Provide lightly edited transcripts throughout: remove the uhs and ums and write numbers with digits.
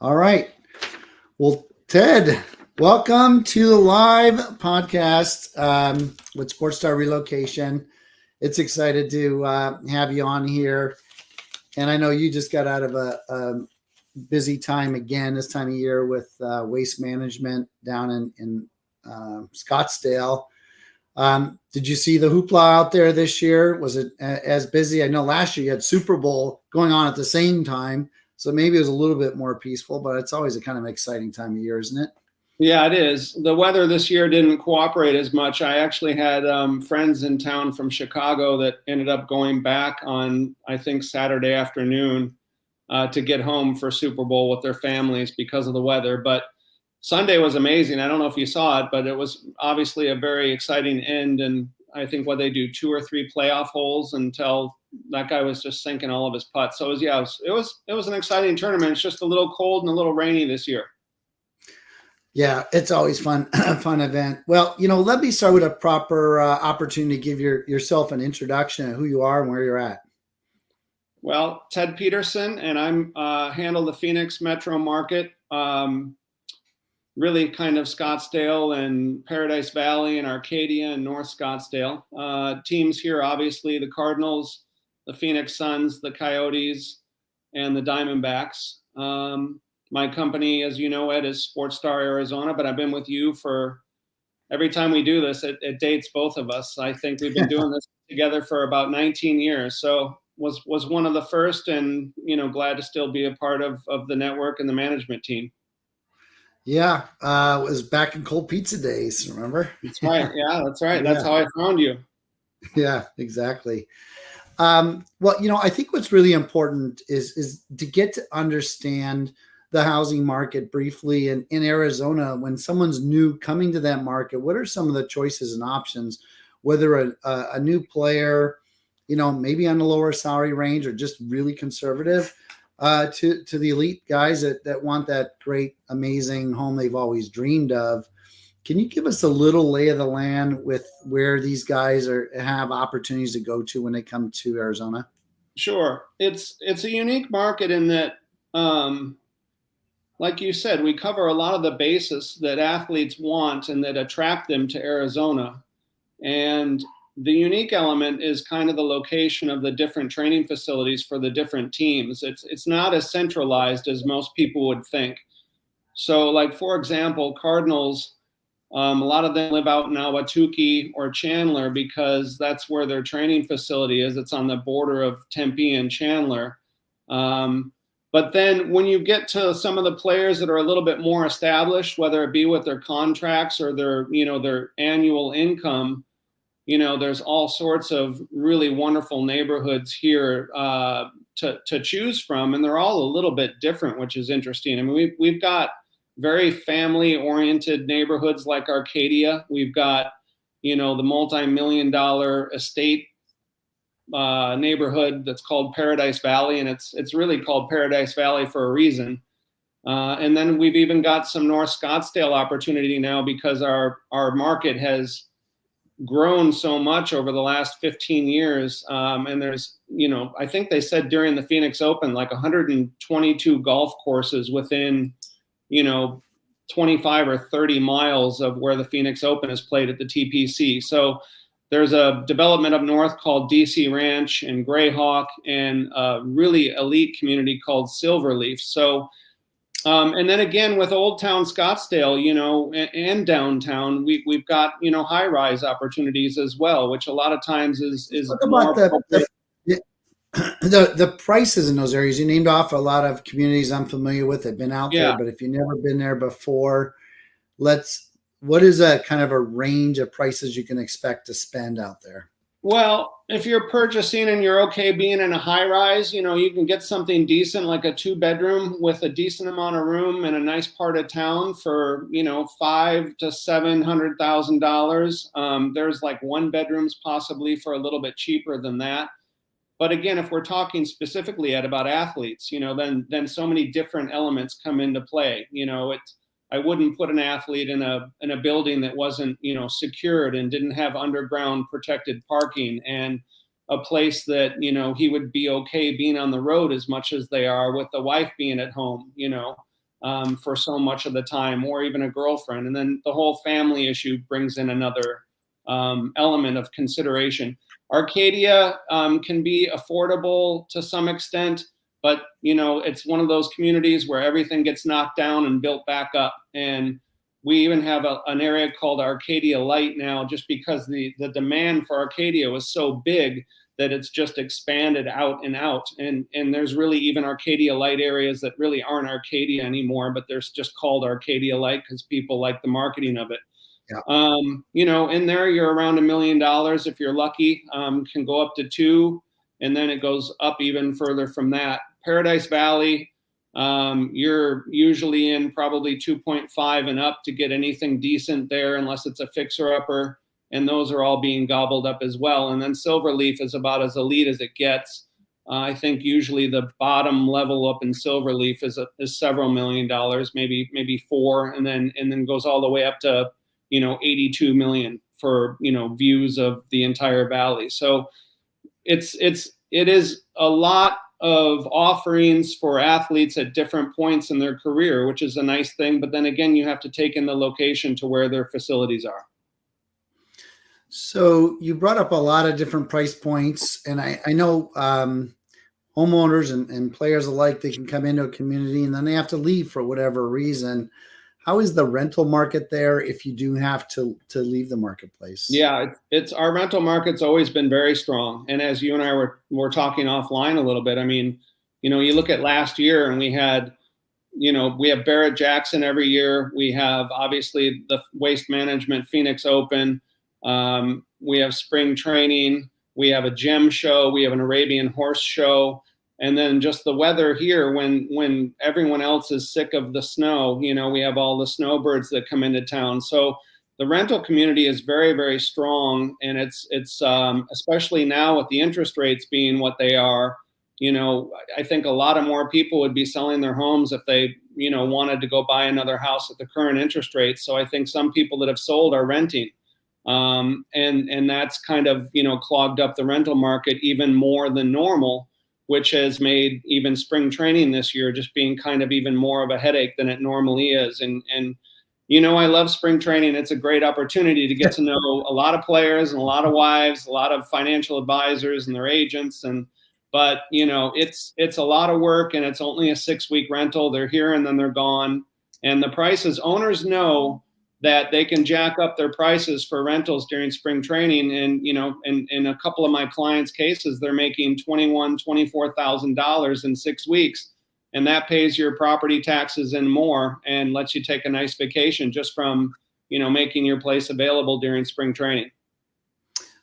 All right. Well, Ted, welcome to the live podcast with SportStar Relocation. It's excited to have you on here. And I know you just got out of a busy time again this time of year with waste management down in Scottsdale. Did you see the hoopla out there this year? Was it as busy? I know last year you had Super Bowl going on at the same time. So maybe it was a little bit more peaceful, but it's always a kind of exciting time of year, isn't it? Yeah, it is. The weather this year didn't cooperate as much. I actually had friends in town from Chicago that ended up going back on, I think, Saturday afternoon to get home for Super Bowl with their families because of the weather. But Sunday was amazing. I don't know if you saw it, but it was obviously a very exciting end. And I think what they do, 2 or 3 playoff holes until that guy was just sinking all of his putts. So it was an exciting tournament. It's just a little cold and a little rainy this year. Yeah, it's always fun, fun event. Well, let me start with a proper opportunity to give yourself an introduction of who you are and where you're at. Well, Ted Petersen, and I'm handle the Phoenix metro market, really kind of Scottsdale and Paradise Valley and Arcadia and North Scottsdale. Teams here, obviously, the Cardinals, the Phoenix Suns, the Coyotes, and the Diamondbacks. My company, as you know, Ed, is SportStar Arizona, but I've been with you for every time we do this, it dates both of us. I think we've been doing this together for about 19 years. So was one of the first, and glad to still be a part of the network and the management team. Yeah, it was back in cold pizza days, remember? That's right. Yeah, that's right. That's how I found you. Yeah, exactly. Well, I think what's really important is to get to understand the housing market briefly. And in Arizona, when someone's new coming to that market, what are some of the choices and options, whether a new player, maybe on the lower salary range or just really conservative, to the elite guys that want that great, amazing home they've always dreamed of. Can you give us a little lay of the land with where these guys have opportunities to go to when they come to Arizona? Sure. It's a unique market in that, like you said, we cover a lot of the bases that athletes want and that attract them to Arizona. And the unique element is kind of the location of the different training facilities for the different teams. It's not as centralized as most people would think. So, like, for example, Cardinals, a lot of them live out in Ahwatukee or Chandler because that's where their training facility is. It's on the border of Tempe and Chandler. But then when you get to some of the players that are a little bit more established, whether it be with their contracts or their annual income, there's all sorts of really wonderful neighborhoods here to choose from, and they're all a little bit different, which is interesting. I mean, we've got very family-oriented neighborhoods like Arcadia. We've got, the multi-million-dollar estate neighborhood that's called Paradise Valley, and it's really called Paradise Valley for a reason. And then we've even got some North Scottsdale opportunity now because our market has grown so much over the last 15 years. And there's, I think they said during the Phoenix Open, like 122 golf courses within, 25 or 30 miles of where the Phoenix Open is played at the TPC. So there's a development up north called DC Ranch and Greyhawk, and a really elite community called Silverleaf. So, and then again with Old Town Scottsdale, and downtown, we've got high-rise opportunities as well, which a lot of times is Talk about the prices in those areas. You named off a lot of communities I'm familiar with. I've been out there, but if you've never been there before, what is a kind of a range of prices you can expect to spend out there? Well, if you're purchasing and you're okay being in a high rise, you can get something decent like a 2-bedroom with a decent amount of room in a nice part of town for, $500,000 to $700,000. There's like 1-bedrooms possibly for a little bit cheaper than that. But again, if we're talking specifically about athletes, then so many different elements come into play. I wouldn't put an athlete in a building that wasn't, secured and didn't have underground protected parking, and a place that, he would be okay being on the road as much as they are with the wife being at home. for so much of the time, or even a girlfriend. And then the whole family issue brings in another element of consideration. Arcadia can be affordable to some extent, but it's one of those communities where everything gets knocked down and built back up. And we even have an area called Arcadia Light now, just because the demand for Arcadia was so big that it's just expanded out and out. And there's really even Arcadia Light areas that really aren't Arcadia anymore, but they're just called Arcadia Light because people like the marketing of it. Yeah. In there, you're around $1 million if you're lucky, can go up to 2, and then it goes up even further from that. Paradise Valley, you're usually in probably 2.5 and up to get anything decent there, unless it's a fixer-upper, and those are all being gobbled up as well. And then Silverleaf is about as elite as it gets. I think usually the bottom level up in Silverleaf is several $1 million, maybe 4, and then goes all the way up to 82 million for views of the entire valley. So it is a lot of offerings for athletes at different points in their career, which is a nice thing. But then again, you have to take in the location to where their facilities are. So you brought up a lot of different price points, and I know homeowners and players alike, they can come into a community and then they have to leave for whatever reason. How is the rental market there if you do have to leave the marketplace? Yeah, it's our rental market's always been very strong. And as you and I were talking offline a little bit, I mean, you look at last year and we have Barrett Jackson every year. We have obviously the Waste Management Phoenix Open. We have spring training. We have a gem show. We have an Arabian horse show. And then just the weather here, when everyone else is sick of the snow, we have all the snowbirds that come into town. So the rental community is very, very strong. And it's especially now with the interest rates being what they are, I think a lot of more people would be selling their homes if they, wanted to go buy another house at the current interest rates. So I think some people that have sold are renting. And that's kind of, clogged up the rental market even more than normal, which has made even spring training this year just being kind of even more of a headache than it normally is. And I love spring training. It's a great opportunity to get to know a lot of players and a lot of wives, a lot of financial advisors and their agents. But it's a lot of work, and it's only a 6-week rental. They're here and then they're gone. And the prices, owners know that they can jack up their prices for rentals during spring training. And, in a couple of my clients' cases, they're making $21,000, $24,000 in 6 weeks. And that pays your property taxes and more, and lets you take a nice vacation just from, making your place available during spring training.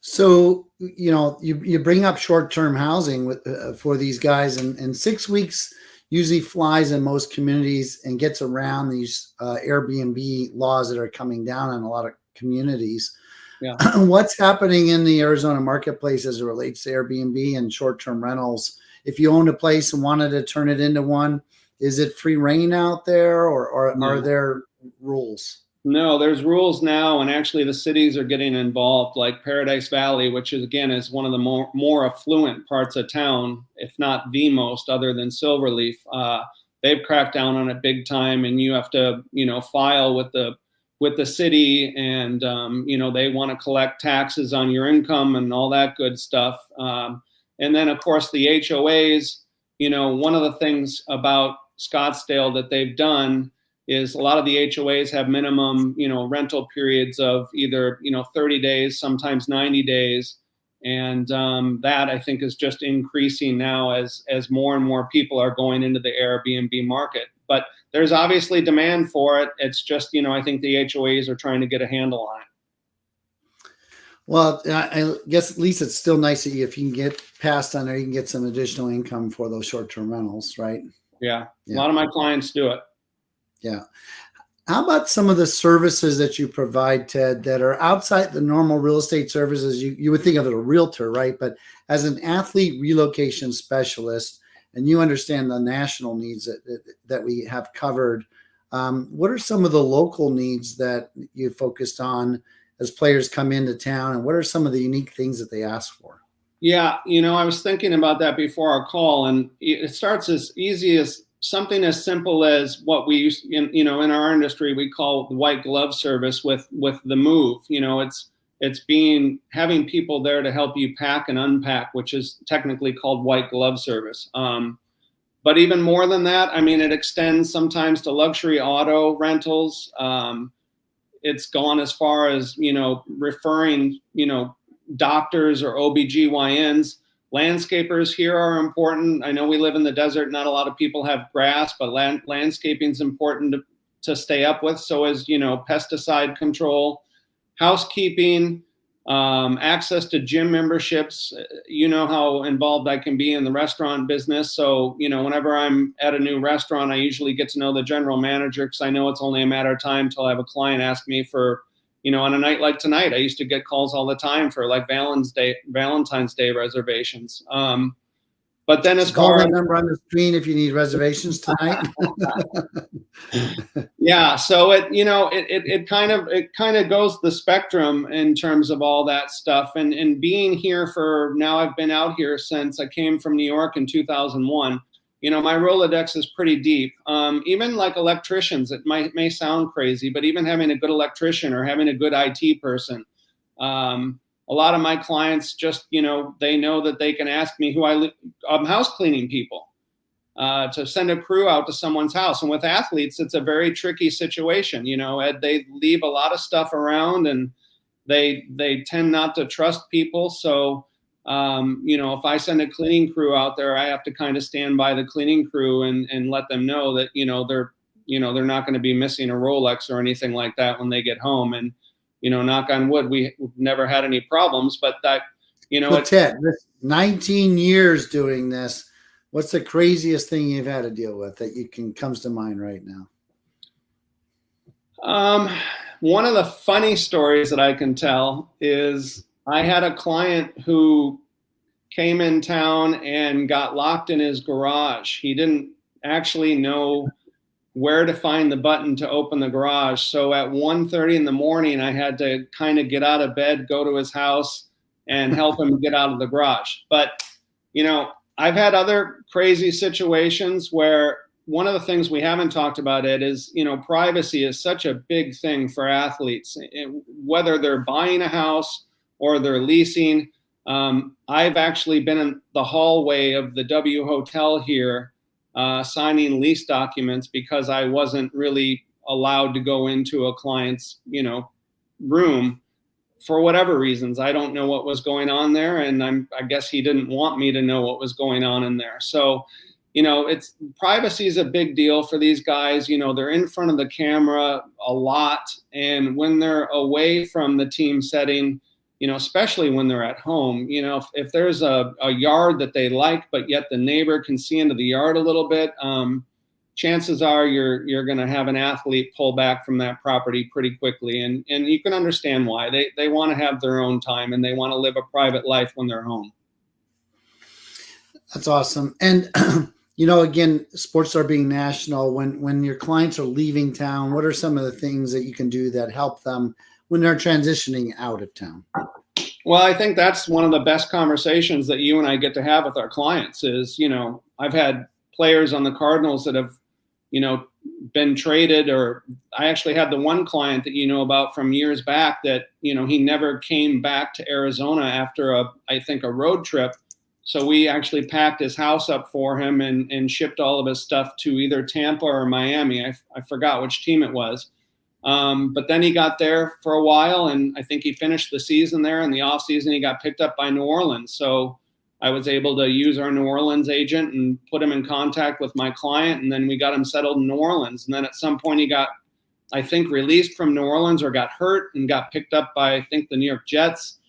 So, you bring up short-term housing for these guys, and 6 weeks usually flies in most communities and gets around these Airbnb laws that are coming down in a lot of communities. Yeah. What's happening in the Arizona marketplace as it relates to Airbnb and short-term rentals? If you owned a place and wanted to turn it into one, is it free reign out there, or No. are there rules? No, there's rules now, and actually the cities are getting involved, like Paradise Valley, which is one of the more affluent parts of town, if not the most, other than Silverleaf. They've cracked down on it big time, and you have to, file with the city, and they want to collect taxes on your income and all that good stuff. And then of course the HOAs, one of the things about Scottsdale that they've done is a lot of the HOAs have minimum, rental periods of either, 30 days, sometimes 90 days. And that I think is just increasing now as more and more people are going into the Airbnb market. But there's obviously demand for it. It's just, I think the HOAs are trying to get a handle on it. Well, I guess at least it's still nice that if you can get past on there, you can get some additional income for those short-term rentals, right? Yeah. A lot of my clients do it. Yeah. How about some of the services that you provide, Ted, that are outside the normal real estate services? You would think of it a realtor, right? But as an athlete relocation specialist, and you understand the national needs that we have covered, what are some of the local needs that you focused on as players come into town, and what are some of the unique things that they ask for? Yeah, I was thinking about that before our call, and it starts as easy as something as simple as what we use in our industry, we call the white glove service with the move. It's having people there to help you pack and unpack, which is technically called white glove service. But even more than that, I mean, it extends sometimes to luxury auto rentals. It's gone as far as, referring, doctors or OBGYNs. Landscapers here are important. I know we live in the desert. Not a lot of people have grass, but landscaping is important to stay up with. So as, pesticide control, housekeeping, access to gym memberships. You know how involved I can be in the restaurant business. So, whenever I'm at a new restaurant, I usually get to know the general manager, because I know it's only a matter of time till I have a client ask me for, on a night like tonight, I used to get calls all the time for like Valentine's Day reservations. But then as call far that as number on the screen if you need reservations tonight. yeah, so it kind of goes the spectrum in terms of all that stuff, and being here for now, I've been out here since I came from New York in 2001. My Rolodex is pretty deep. Even like electricians, it may sound crazy, but even having a good electrician or having a good IT person, a lot of my clients just, they know that they can ask me I'm house cleaning people, to send a crew out to someone's house. And with athletes, it's a very tricky situation. Ed, they leave a lot of stuff around, and they tend not to trust people. So, if I send a cleaning crew out there, I have to kind of stand by the cleaning crew and let them know that, they're not going to be missing a Rolex or anything like that when they get home. And, knock on wood, we've never had any problems, but that, Ted, 19 years doing this. What's the craziest thing you've had to deal with that comes to mind right now? One of the funny stories that I can tell is I had a client who came in town and got locked in his garage. He didn't actually know where to find the button to open the garage. So at 1:30 in the morning, I had to kind of get out of bed, go to his house, and help him get out of the garage. But, I've had other crazy situations where one of the things we haven't talked about, Ed, is, privacy is such a big thing for athletes, whether they're buying a house or they're leasing. I've actually been in the hallway of the W Hotel here, signing lease documents because I wasn't really allowed to go into a client's, room for whatever reasons. I don't know what was going on there, and I guess he didn't want me to know what was going on in there. So, it's privacy is a big deal for these guys. They're in front of the camera a lot, and when they're away from the team setting, especially when they're at home, if there's a yard that they like, but yet the neighbor can see into the yard a little bit, chances are you're going to have an athlete pull back from that property pretty quickly. And you can understand why. They want to have their own time, and they want to live a private life when they're home. That's awesome. And, again, SportStar being national, when your clients are leaving town, what are some of the things that you can do that help them when they're transitioning out of town? Well, I think that's one of the best conversations that you and I get to have with our clients is, I've had players on the Cardinals that have, been traded, or I actually had the one client that you know about from years back that, he never came back to Arizona after I think a road trip. So we actually packed his house up for him and shipped all of his stuff to either Tampa or Miami. I forgot which team it was. But then he got there for a while, and I think he finished the season there. In the off season, he got picked up by New Orleans. So I was able to use our New Orleans agent and put him in contact with my client, and then we got him settled in New Orleans. And then at some point he got, I think, released from New Orleans or got hurt and got picked up by, I think, the New York Jets.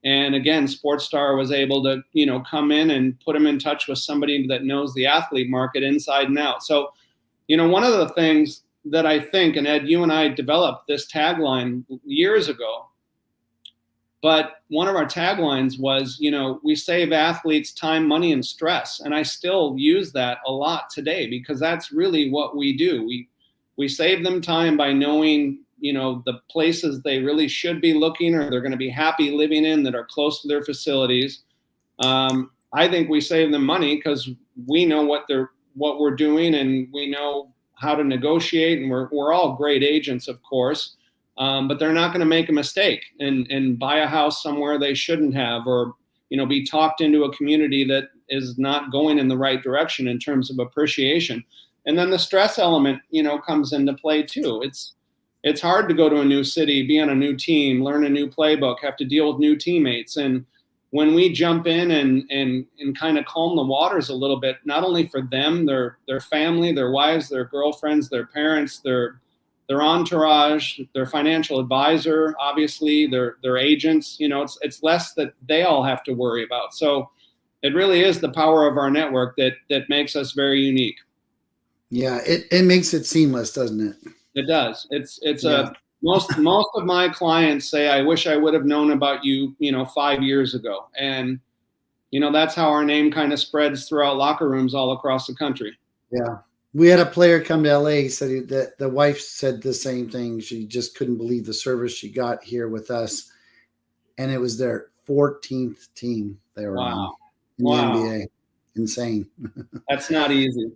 And again, SportStar was able to, come in and put him in touch with somebody that knows the athlete market inside and out. So, one of the things that I think, and Ed, you and I developed this tagline years ago, but one of our taglines was, we save athletes time, money, and stress. And I still use that a lot today because that's really what we do. We save them time by knowing, the places they really should be looking or they're going to be happy living in that are close to their facilities. I think we save them money because we know what what we're doing, and we know how to negotiate, and we're all great agents, of course, but they're not going to make a mistake and buy a house somewhere they shouldn't have, or be talked into a community that is not going in the right direction in terms of appreciation. And then the stress element, comes into play too. It's hard to go to a new city, be on a new team, learn a new playbook, have to deal with new teammates. And when we jump in and kind of calm the waters a little bit, not only for them, their family, their wives, their girlfriends, their parents, their entourage, their financial advisor, obviously, their agents, it's less that they all have to worry about. So it really is the power of our network that makes us very unique. Yeah, it makes it seamless, doesn't it? It does. Most of my clients say, I wish I would have known about you, 5 years ago. And, that's how our name kind of spreads throughout locker rooms all across the country. Yeah. We had a player come to LA. He said that the wife said the same thing. She just couldn't believe the service she got here with us. And it was their 14th team they were on in the NBA. Insane. That's not easy.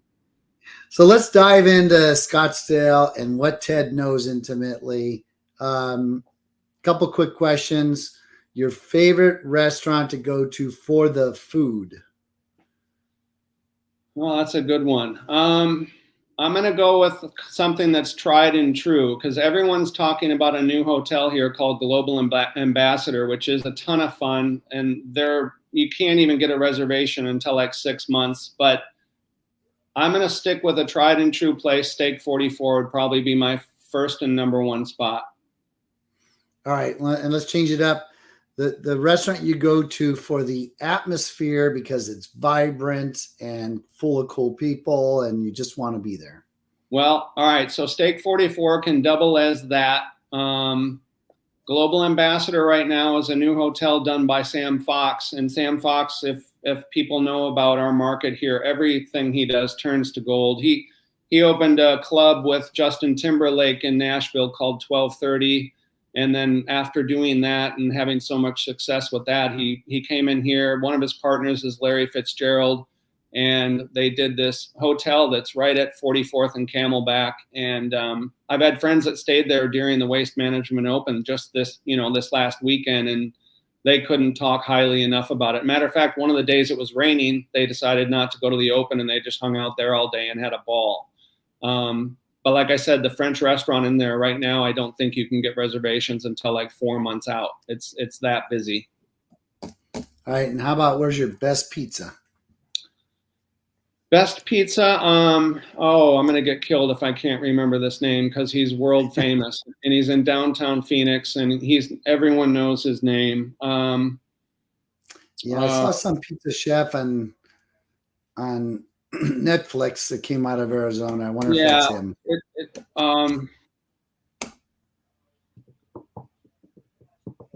So let's dive into Scottsdale and what Ted knows intimately. Couple quick questions. Your favorite restaurant to go to for the food? Well, that's a good one. I'm going to go with something that's tried and true, because everyone's talking about a new hotel here called Global Ambassador, which is a ton of fun. And you can't even get a reservation until like 6 months. But I'm going to stick with a tried and true place. Steak 44 would probably be my first and number one spot. All right. And let's change it up. The restaurant you go to for the atmosphere, because it's vibrant and full of cool people and you just want to be there. Well, all right. So Steak 44 can double as that. Global Ambassador right now is a new hotel done by Sam Fox. And Sam Fox, if people know about our market here, everything he does turns to gold. He opened a club with Justin Timberlake in Nashville called 1230. And then after doing that and having so much success with that, he came in here. One of his partners is Larry Fitzgerald. And they did this hotel that's right at 44th and Camelback. And I've had friends that stayed there during the Waste Management Open just this last weekend, and they couldn't talk highly enough about it. Matter of fact, one of the days it was raining, they decided not to go to the Open, and they just hung out there all day and had a ball. But like I said, the French restaurant in there right now, I don't think you can get reservations until like 4 months out. It's that busy. All right. And how about, where's your best pizza? Best pizza, I'm going to get killed if I can't remember this name, because he's world famous and he's in downtown Phoenix, and everyone knows his name. I saw some pizza chef on Netflix that came out of Arizona. I wonder if that's him.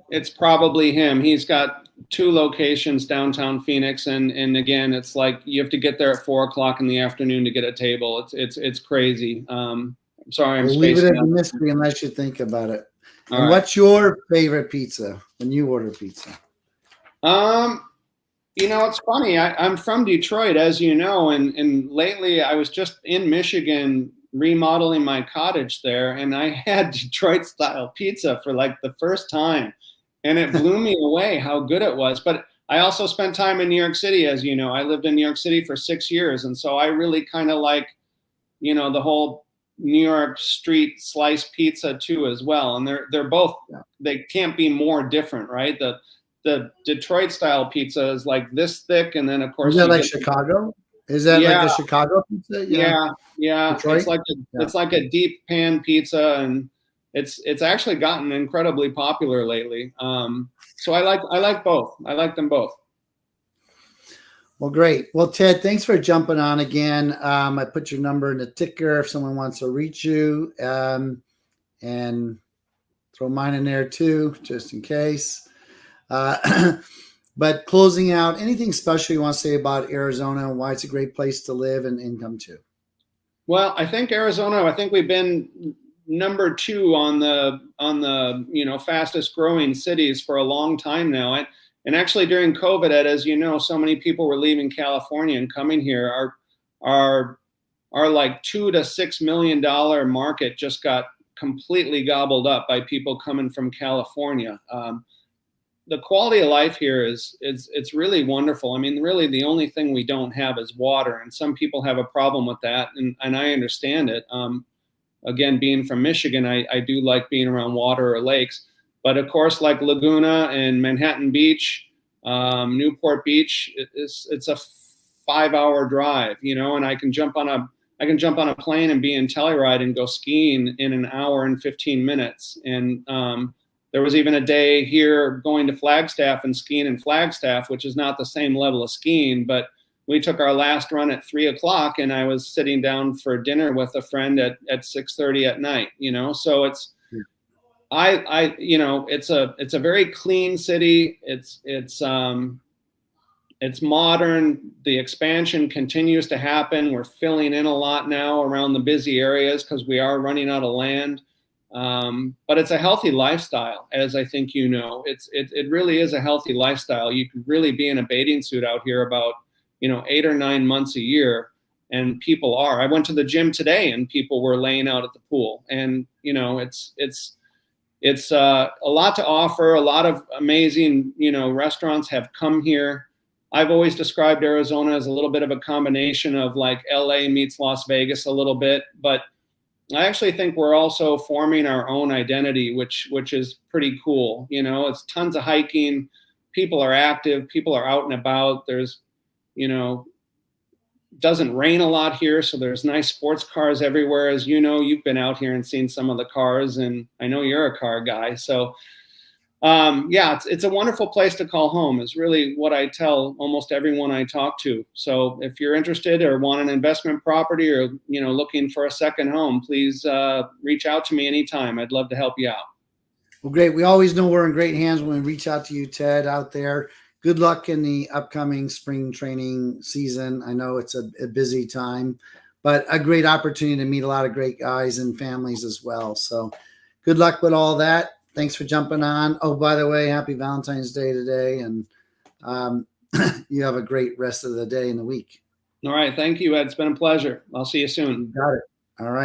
It's probably him. He's got 2 locations downtown Phoenix, and again, it's like you have to get there at 4:00 in the afternoon to get a table. It's crazy. I'm sorry, I'm leave it as a mystery unless you think about it. All and right. What's your favorite pizza when you order pizza? It's funny. I'm from Detroit, as you know, and lately I was just in Michigan remodeling my cottage there, and I had Detroit style pizza for like the first time. And it blew me away how good it was. But I also spent time in New York City, as you know. I lived in New York City for 6 years. And so I really kind of like, the whole New York street slice pizza too as well. And they're both, they can't be more different, right? The Detroit style pizza is like this thick. And then of course, is that like Chicago? Is that like a Chicago pizza? Yeah. Detroit? It's like a deep pan pizza, and it's actually gotten incredibly popular lately. So I like both. I like them both. Well, great. Well, Ted, thanks for jumping on again. I put your number in the ticker if someone wants to reach you, and throw mine in there too, just in case. But closing out, anything special you want to say about Arizona and why it's a great place to live and come to? Well, I think we've been number 2 on the fastest growing cities for a long time now. And actually during COVID, Ed, as you know, so many people were leaving California and coming here. our like $2 to $6 million market just got completely gobbled up by people coming from California. The quality of life here is it's really wonderful. I mean, really the only thing we don't have is water, and some people have a problem with that, and I understand it. Again, being from Michigan, I do like being around water or lakes, but of course, like Laguna and Manhattan Beach, Newport Beach, it's a 5-hour drive, and I can jump on a plane and be in Telluride and go skiing in an hour and 15 minutes. And there was even a day here going to Flagstaff and skiing in Flagstaff, which is not the same level of skiing, but we took our last run at 3:00 and I was sitting down for dinner with a friend at 6:30 at night, so it's, it's a very clean city. It's modern. The expansion continues to happen. We're filling in a lot now around the busy areas because we are running out of land. But it's a healthy lifestyle, as I think it really is a healthy lifestyle. You could really be in a bathing suit out here about 8 or 9 months a year, and people are. I went to the gym today, and people were laying out at the pool, and it's a lot to offer. A lot of amazing restaurants have come here. I've always described Arizona as a little bit of a combination of like LA meets Las Vegas a little bit, but I actually think we're also forming our own identity, which is pretty cool. It's tons of hiking. People are active. People are out and about. There's, doesn't rain a lot here, so there's nice sports cars everywhere. As you've been out here and seen some of the cars, and I know you're a car guy. So, it's a wonderful place to call home is really what I tell almost everyone I talk to. So if you're interested or want an investment property or, looking for a second home, please reach out to me anytime. I'd love to help you out. Well, great. We always know we're in great hands when we reach out to you, Ted, out there. Good luck in the upcoming spring training season. I know it's a busy time, but a great opportunity to meet a lot of great guys and families as well. So good luck with all that. Thanks for jumping on. Oh, by the way, happy Valentine's Day today. And you have a great rest of the day and the week. All right. Thank you, Ed. It's been a pleasure. I'll see you soon. You got it. All right.